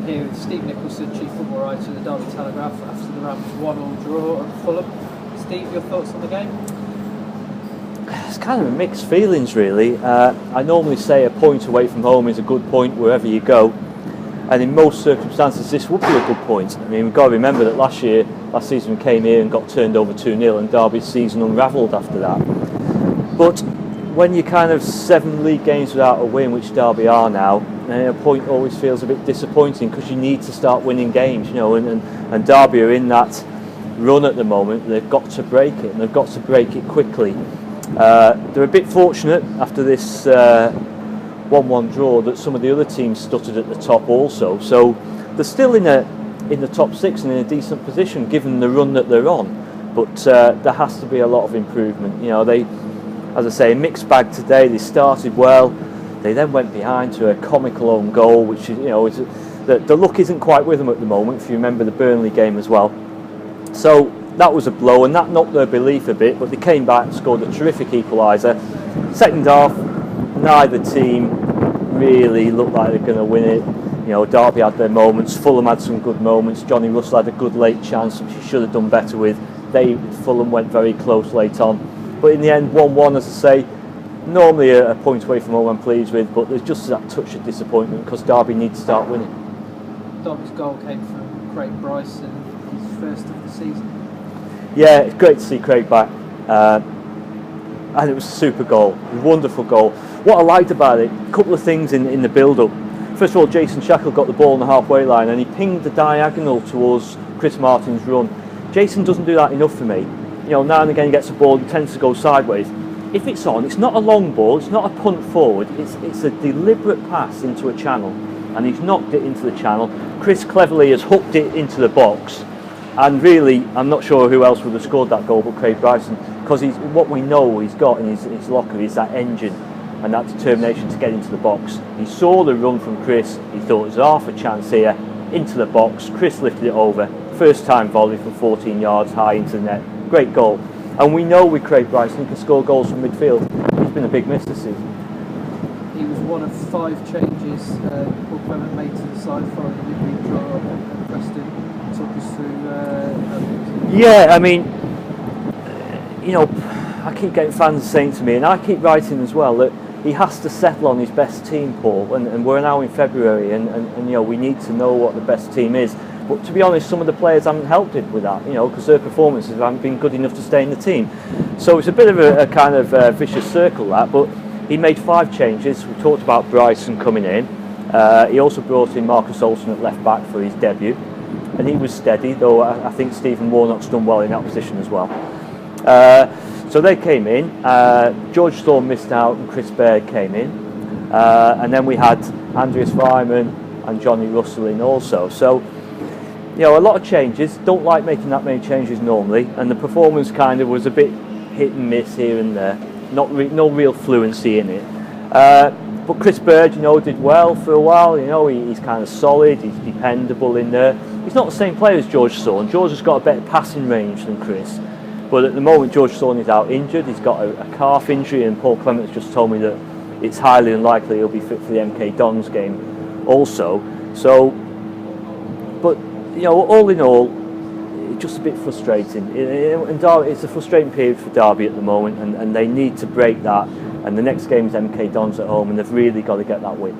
I'm here with Steve Nicholson, Chief Football Writer of the Derby Telegraph, after the Rams 1-1 draw at Fulham. Steve, your thoughts on the game? It's kind of mixed feelings, really. I normally say a point away from home is a good point wherever you go, and in most circumstances this would be a good point. I mean, we've got to remember that last season we came here and got turned over 2-0, and Derby's season unravelled after that. But when you're kind of 7 league games without a win, which Derby are now, a point always feels a bit disappointing because you need to start winning games, and Derby are in that run at the moment. They've got to break it, and they've got to break it quickly. They're a bit fortunate after this 1-1 draw that some of the other teams stuttered at the top also, so they're still in the top 6 and in a decent position given the run that they're on, but there has to be a lot of improvement. They, as I say, mixed bag today. They started well, they then went behind to a comical own goal, which is, the luck isn't quite with them at the moment, if you remember the Burnley game as well. So that was a blow, and that knocked their belief a bit, but they came back and scored a terrific equaliser. Second half, neither team really looked like they're going to win it. Derby had their moments, Fulham had some good moments, Johnny Russell had a good late chance which he should have done better with. Fulham went very close late on, but in the end 1-1, as I say, normally a point away from home I'm pleased with, but there's just that touch of disappointment because Derby need to start winning. Derby's goal came from Craig Bryson, his first of the season. Yeah, it's great to see Craig back, and it was a super goal, a wonderful goal. What I liked about it, a couple of things in the build-up. First of all, Jason Shackle got the ball on the halfway line and he pinged the diagonal towards Chris Martin's run. Jason doesn't do that enough for me. Now and again he gets the ball and tends to go sideways. If it's on, it's not a long ball, it's not a punt forward, it's a deliberate pass into a channel, and he's knocked it into the channel. Chris cleverly has hooked it into the box, and really I'm not sure who else would have scored that goal but Craig Bryson, because what we know he's got in his locker is that engine and that determination to get into the box. He saw the run from Chris, he thought there's half a chance here, into the box, Chris lifted it over, first time volley from 14 yards high into the net, great goal. And we know with Craig Bryson he can score goals from midfield. He's been a big miss this season. He was one of 5 changes Paul Clement made to the side following the midweek draw at Preston. Talk us through Yeah, I mean, I keep getting fans saying to me, and I keep writing as well, that he has to settle on his best team, Paul, and we're now in February, and we need to know what the best team is. But to be honest, some of the players haven't helped him with that, because their performances haven't been good enough to stay in the team. So it's a bit of a kind of vicious circle, that, but he made 5 changes. We talked about Bryson coming in. He also brought in Marcus Olsen at left back for his debut, and he was steady, though I think Stephen Warnock's done well in that position as well. So they came in, George Thorne missed out and Chris Baird came in, and then we had Andreas Weimann and Johnny Russell in also. So a lot of changes. Don't like making that many changes normally, and the performance kind of was a bit hit and miss here and there. No real fluency in it. But Chris Baird, did well for a while. He's kind of solid. He's dependable in there. He's not the same player as George Thorne. George has got a better passing range than Chris. But at the moment, George Thorne is out injured. He's got a calf injury, and Paul Clement has just told me that it's highly unlikely he'll be fit for the MK Dons game also. So, but all in all, it's just a bit frustrating. It's a frustrating period for Derby at the moment, and they need to break that. And the next game is MK Dons at home, and they've really got to get that win.